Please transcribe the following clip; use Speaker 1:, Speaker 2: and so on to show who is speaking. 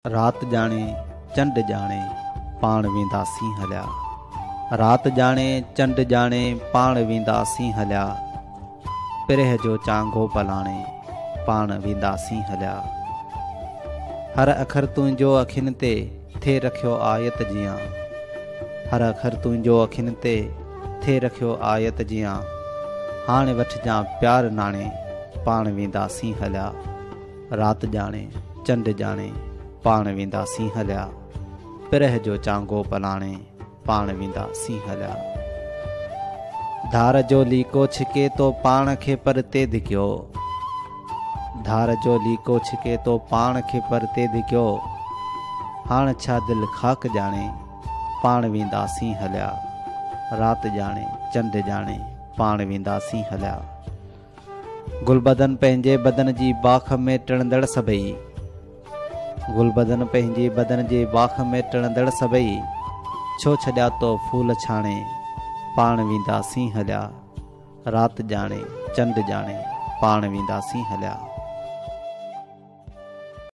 Speaker 1: रात जाने चंड जाने पाण वेंदासीं हलिया। रात जाने चंड जाने पाण वेंदासीं हलिया। पिरह जो चांगो पलाणे पाण वेंदासीं हलिया। हर अखर तुंहिंजो अखियुनि ते थे रखियो आयत जियां। हर अखर तुंहिंजो अखियुनि ते थे रखियो आयत जियां। हाणे वठिजां प्यार नाणे पाण वेंदासीं हलिया। रात जाने चंड जाने पाण वेंदासीं हलिया। पिरह जो चांगो पलाणे पाण वेंदासीं हलिया। धार जो लीको छिके तो पाण खे परते धिकियो। धार जो लीको छिके तो पाण खे परते धिकियो। हाणे छा दिलि ख़ाक जाने पाण वेंदासीं हलिया। रात जाने चंड जाने पाण वेंदासीं हलिया। गुलबदन पंहिंजे बदन जी बाख में टिणंदड़ सभई। गुलबदन पंहिंजे बदन जे बाख में टिणंदड़ सभई। छो छॾिया तो फूल छाणे पाण वेंदासीं हलिया। रात जाने चंड जाने पाण वेंदासीं हलिया।